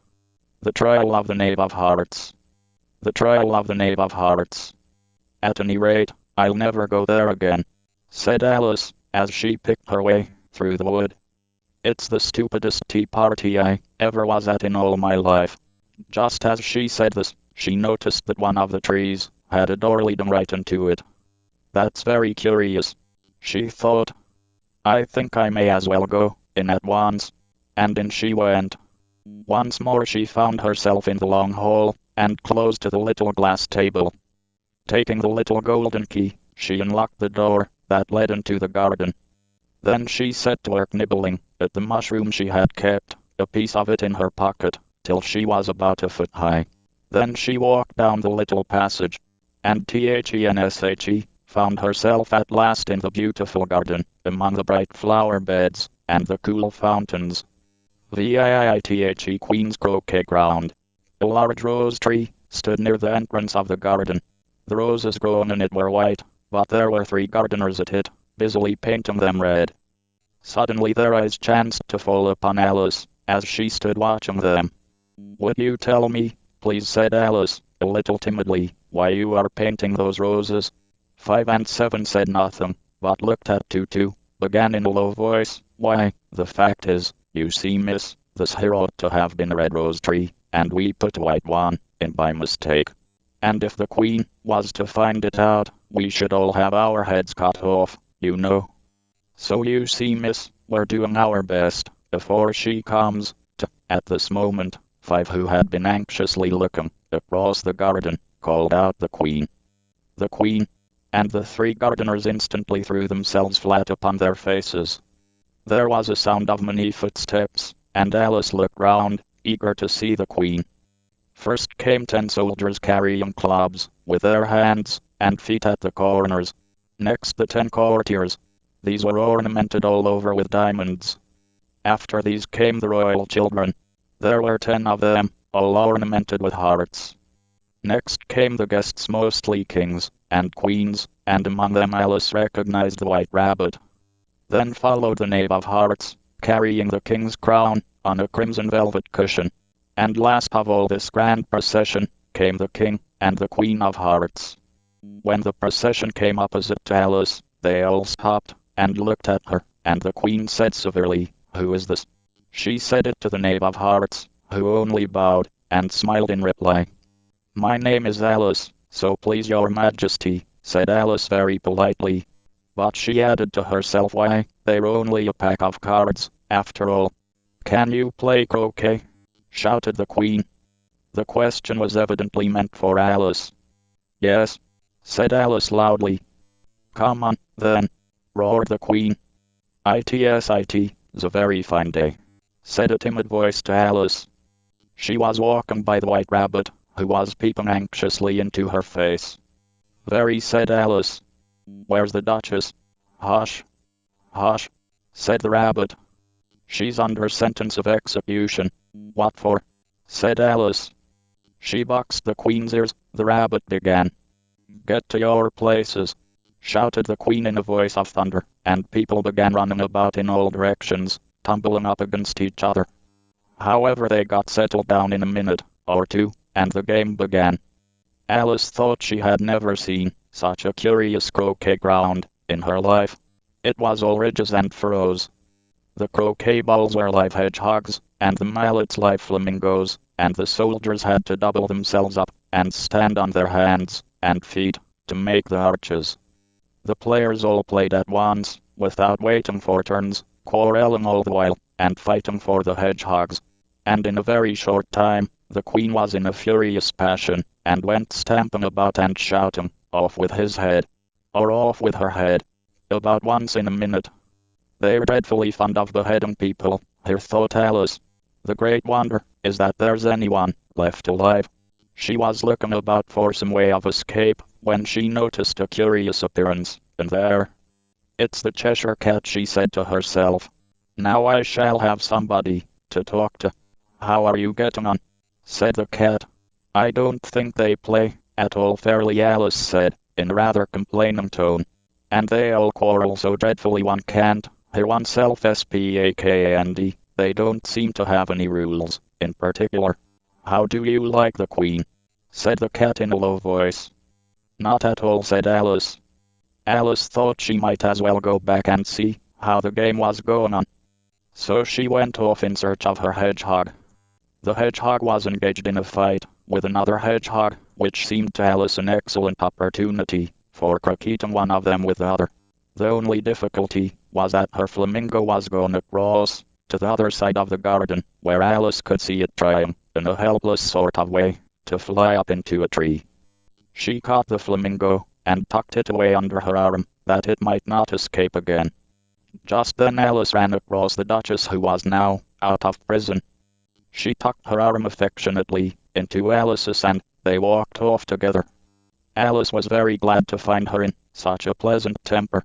A: The trial of the Knave of Hearts. The trial of the Knave of Hearts. At any rate, I'll never go there again, said Alice, as she picked her way through the wood. It's the stupidest tea party I ever was at in all my life. Just as she said this, she noticed that one of the trees had a door leading right into it. That's very curious, she thought. I think I may as well go in at once. And in she went. Once more she found herself in the long hall, and close to the little glass table. Taking the little golden key, she unlocked the door that led into the garden. Then she set to work nibbling at the mushroom she had kept, a piece of it in her pocket, till she was about a foot high. Then she walked down the little passage, and found herself at last in the beautiful garden, among the bright flower beds, and the cool fountains. Queen's Croquet Ground. A large rose tree stood near the entrance of the garden. The roses growing in it were white, but there were 3 gardeners at it, busily painting them red. Suddenly their eyes chanced to fall upon Alice, as she stood watching them. Would you tell me, please, said Alice, a little timidly, why you are painting those roses? 5 and 7 said nothing, but looked at Tutu, began in a low voice, why, the fact is, you see, miss, this here ought to have been a red rose tree, and we put a white one in by mistake. And if the Queen was to find it out, we should all have our heads cut off, you know. So you see, miss, we're doing our best, before she comes to. At this moment, 5 who had been anxiously looking across the garden called out the Queen. The Queen! And the 3 gardeners instantly threw themselves flat upon their faces. There was a sound of many footsteps, and Alice looked round, eager to see the Queen. First came 10 soldiers carrying clubs, with their hands and feet at the corners. Next the 10 courtiers. These were ornamented all over with diamonds. After these came the royal children. There were 10 of them, all ornamented with hearts. Next came the guests, mostly kings and queens, and among them Alice recognized the White Rabbit. Then followed the Knave of Hearts, carrying the king's crown on a crimson velvet cushion. And last of all this grand procession came the King and the Queen of Hearts. When the procession came opposite to Alice, they all stopped and looked at her, and the Queen said severely, "Who is this?" She said it to the Knave of Hearts, who only bowed and smiled in reply. "My name is Alice, so please your majesty," said Alice very politely. But she added to herself, "Why, they're only a pack of cards, after all." "Can you play croquet?" shouted the Queen. The question was evidently meant for Alice. "Yes," said Alice loudly. "Come on, then," roared the Queen. "It's a very fine day," said a timid voice to Alice. She was walking by the White Rabbit, who was peeping anxiously into her face. "Very," said Alice. "Where's the Duchess?" "Hush, hush," said the Rabbit. "She's under sentence of execution." "What for?" said Alice. "She boxed the Queen's ears," the Rabbit began. "Get to your places," shouted the Queen in a voice of thunder, and people began running about in all directions, tumbling up against each other. However, they got settled down in a minute or two, and the game began. Alice thought she had never seen such a curious croquet ground in her life. It was all ridges and furrows. The croquet balls were live hedgehogs, and the mallets live flamingos, and the soldiers had to double themselves up and stand on their hands and feet to make the arches. The players all played at once, without waiting for turns, quarreling all the while, and fighting for the hedgehogs. And in a very short time, the Queen was in a furious passion, and went stamping about and shouting, "Off with his head!" or "Off with her head!" about once in a minute. "They're dreadfully fond of beheading people," here thought Alice. "The great wonder is that there's anyone left alive." She was looking about for some way of escape, when she noticed a curious appearance, and there. "It's the Cheshire Cat," she said to herself. "Now I shall have somebody to talk to." "How are you getting on?" said the cat. "I don't think they play at all fairly," Alice said, in a rather complaining tone. "And they all quarrel so dreadfully one can't hear oneself speak. They don't seem to have any rules in particular." "How do you like the Queen?" said the cat in a low voice. "Not at all," said Alice. Alice thought she might as well go back and see how the game was going on. So she went off in search of her hedgehog. The hedgehog was engaged in a fight with another hedgehog, which seemed to Alice an excellent opportunity for cricketing one of them with the other. The only difficulty was that her flamingo was going across to the other side of the garden, where Alice could see it trying, in a helpless sort of way, to fly up into a tree. She caught the flamingo and tucked it away under her arm, that it might not escape again. Just then Alice ran across the Duchess, who was now out of prison. She tucked her arm affectionately into Alice's, and they walked off together. Alice was very glad to find her in such a pleasant temper.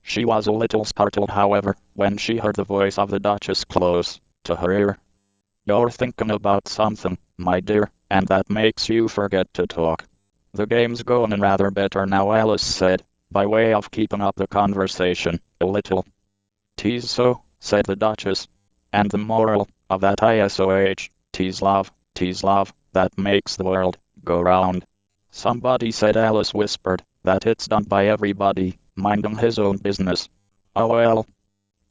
A: She was a little startled, however, when she heard the voice of the Duchess close to her ear. "You're thinking about something, my dear, and that makes you forget to talk." "The game's going rather better now," Alice said, by way of keeping up the conversation a little. "'Tis so," said the Duchess. "And the moral of that is, 'tis love, that makes the world go round." "Somebody said," Alice whispered, "that it's done by everybody minding his own business." "Oh well,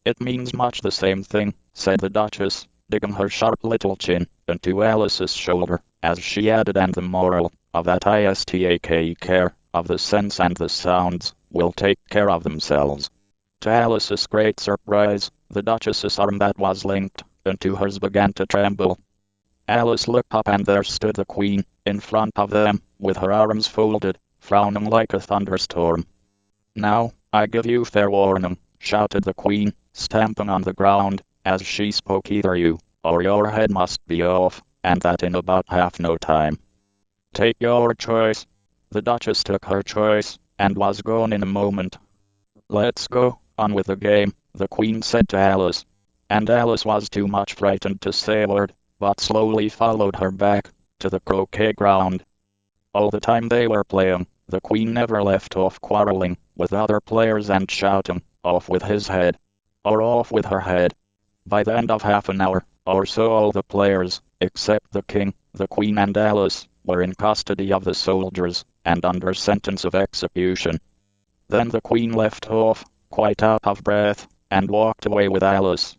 A: it means much the same thing," said the Duchess, digging her sharp little chin into Alice's shoulder, as she added, "and the moral of that is, take care of the sense, and the sounds will take care of themselves." To Alice's great surprise, The Duchess's arm that was linked into hers began to tremble. Alice looked up and there stood the Queen, in front of them, with her arms folded, frowning like a thunderstorm. "Now, I give you fair warning," shouted the Queen, stamping on the ground, as she spoke, "either you, or your head must be off, and that in about half no time. Take your choice." The Duchess took her choice, and was gone in a moment. "Let's go on with the game," the Queen said to Alice. And Alice was too much frightened to say a word, but slowly followed her back to the croquet ground. All the time they were playing, the Queen never left off quarreling with other players and shouting, "Off with his head," or "Off with her head." By the end of half an hour or so all the players, except the King, the Queen and Alice, were in custody of the soldiers, and under sentence of execution. Then the Queen left off, quite out of breath, and walked away with Alice.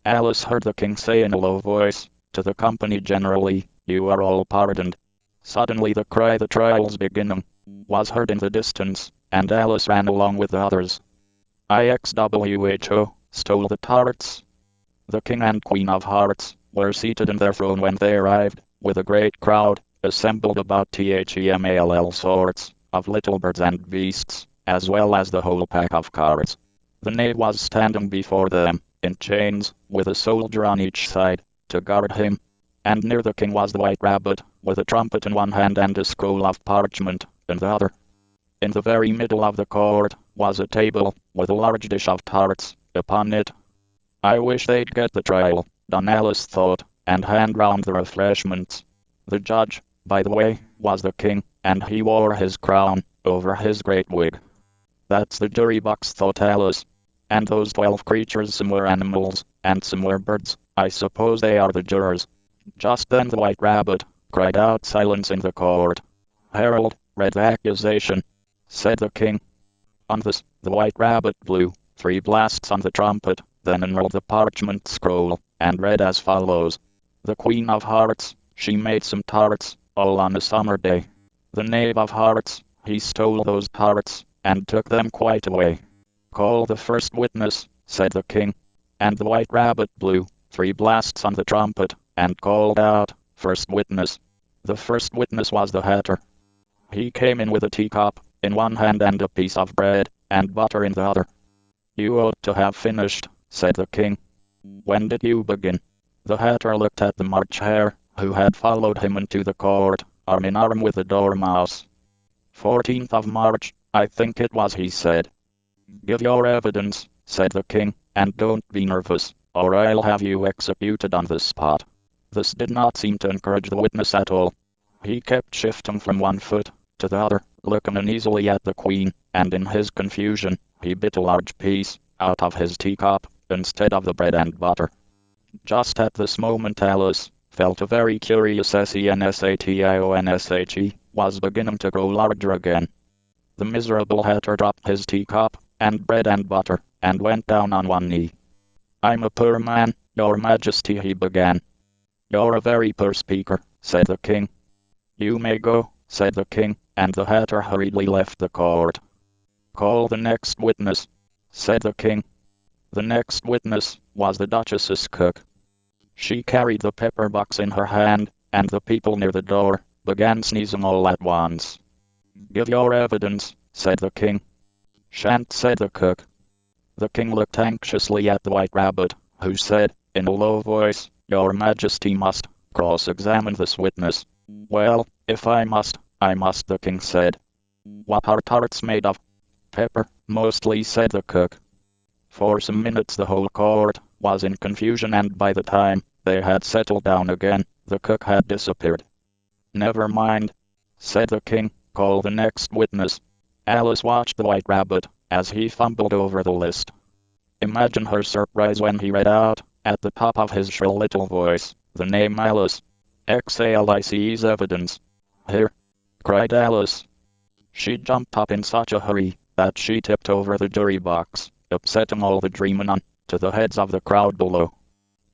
A: Alice heard the King say in a low voice, to the company generally, "You are all pardoned." Suddenly the cry, "The trial's beginning," was heard in the distance, and Alice ran along with the others. IXWHO stole the tarts. The King and Queen of Hearts were seated in their throne when they arrived, with a great crowd assembled about THEMALL sorts of little birds and beasts, as well as the whole pack of cards. The knave was standing before them, in chains, with a soldier on each side, to guard him, and near the King was the White Rabbit, with a trumpet in one hand and a scroll of parchment in the other. In the very middle of the court was a table, with a large dish of tarts upon it. "I wish they'd get the trial done," Alice thought, and hand round the refreshments. The judge, by the way, was the King, and he wore his crown over his great wig. "That's the jury box," thought Alice. "And those 12 creatures, some were animals, and some were birds. I suppose they are the jurors." Just then the White Rabbit cried out, "Silence in the court." "Herald, read the accusation," said the King. On this, the White Rabbit blew 3 blasts on the trumpet, then unrolled the parchment scroll, and read as follows. "The Queen of Hearts, she made some tarts, all on a summer day. The Knave of Hearts, he stole those tarts, and took them quite away." "Call the first witness," said the King. And the White Rabbit blew 3 blasts on the trumpet, and called out, "First witness." The first witness was the Hatter. He came in with a teacup in one hand and a piece of bread and butter in the other. "You ought to have finished," said the King. "When did you begin?" The Hatter looked at the March Hare, who had followed him into the court, arm in arm with the Dormouse. "14th of March, I think it was," he said. "Give your evidence," said the King, "and don't be nervous, or I'll have you executed on the spot." This did not seem to encourage the witness at all. He kept shifting from one foot to the other, looking uneasily at the Queen, and in his confusion, he bit a large piece out of his teacup instead of the bread and butter. Just at this moment Alice felt a very curious SENSATIONSHE was beginning to grow larger again. The miserable Hatter dropped his teacup and bread and butter, and went down on one knee. "I'm a poor man, your Majesty," he began. "You're a very poor speaker," said the King. "You may go," said the King, and the Hatter hurriedly left the court. "Call the next witness," said the King. The next witness was the Duchess's cook. She carried the pepper box in her hand, and the people near the door began sneezing all at once. "Give your evidence," said the King. "Shan't," said the cook. The King looked anxiously at the White Rabbit, who said, in a low voice, "Your Majesty must cross-examine this witness." "Well, if I must, I must," the King said. "What are tarts made of?" "Pepper, mostly," said the cook. For some minutes the whole court was in confusion, and by the time they had settled down again, the cook had disappeared. "Never mind," said the King. "Call the next witness." Alice watched the White Rabbit as he fumbled over the list. Imagine her surprise when he read out, at the top of his shrill little voice, the name Alice. "XALICE's evidence." "Here!" cried Alice. She jumped up in such a hurry that she tipped over the jury box, upsetting all the dreaming on to the heads of the crowd below.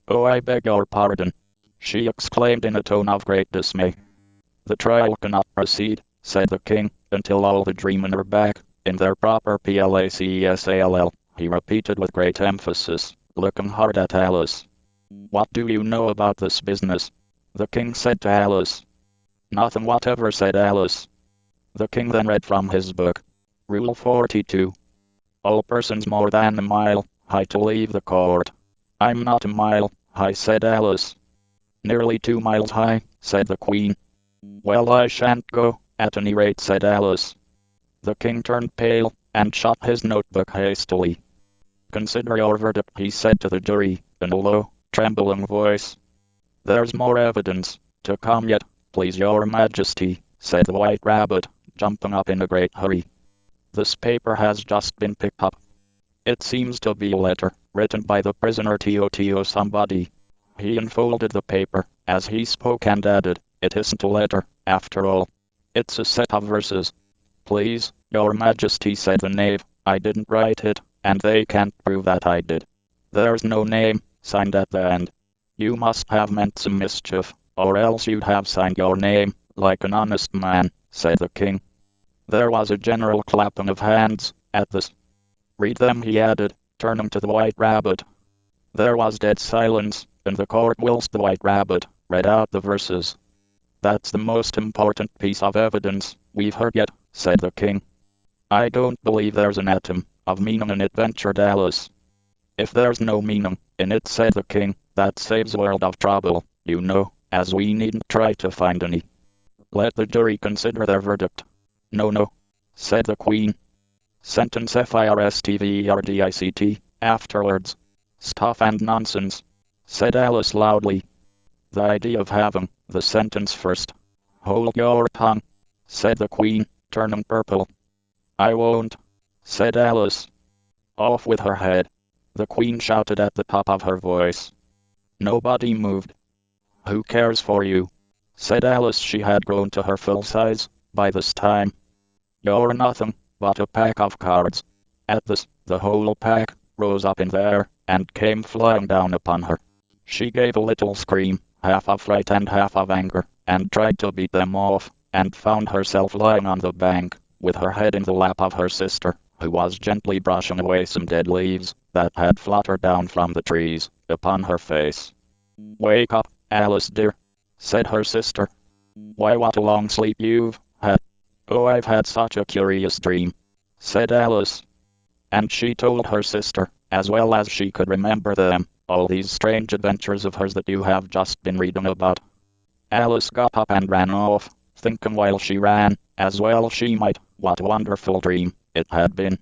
A: "Oh, I beg your pardon," she exclaimed in a tone of great dismay. "The trial cannot proceed," said the King, "until all the dreaming are back in their proper PLACESALL," he repeated with great emphasis, looking hard at Alice. "What do you know about this business?" the king said to Alice. "Nothing whatever," said Alice. The king then read from his book. Rule 42. All persons more than a mile high to leave the court. "I'm not a mile high," said Alice. "Nearly 2 miles high," said the queen. "Well, I shan't go, at any rate," said Alice. The king turned pale and shut his notebook hastily. "Consider your verdict," he said to the jury, in a low, trembling voice. "There's more evidence to come yet, please your majesty," said the White Rabbit, jumping up in a great hurry. "This paper has just been picked up. It seems to be a letter, written by the prisoner to somebody." He unfolded the paper as he spoke and added, "It isn't a letter, after all. It's a set of verses." "Please, your majesty," said the knave, "I didn't write it, and they can't prove that I did. There's no name signed at the end. You must have meant some mischief, or else you'd have signed your name, like an honest man," said the king. There was a general clapping of hands at this. "Read them," he added, turning to the White Rabbit. There was dead silence in the court whilst the White Rabbit read out the verses. "That's the most important piece of evidence we've heard yet," said the king. "I don't believe there's an atom of meaning in it," ventured Alice. "If there's no meaning in it," said the king, "that saves a world of trouble, you know, as we needn't try to find any. Let the jury consider their verdict." "No, no," said the queen. "Sentence FIRSTVERDICT, afterwards." "Stuff and nonsense," said Alice loudly. "The idea of having the sentence first." "Hold your tongue," said the queen, turning purple. "I won't," said Alice. "Off with her head," the queen shouted at the top of her voice. Nobody moved. "Who cares for you?" said Alice. She had grown to her full size by this time. "You're nothing but a pack of cards." At this, the whole pack rose up in the air and came flying down upon her. She gave a little scream, half of fright and half of anger, and tried to beat them off, and found herself lying on the bank, with her head in the lap of her sister, who was gently brushing away some dead leaves that had fluttered down from the trees upon her face. "Wake up, Alice dear," said her sister. "Why, what a long sleep you've had." "Oh, I've had such a curious dream," said Alice. And she told her sister, as well as she could remember them, all these strange adventures of hers that you have just been reading about. Alice got up and ran off, thinking while she ran, as well she might, what a wonderful dream it had been.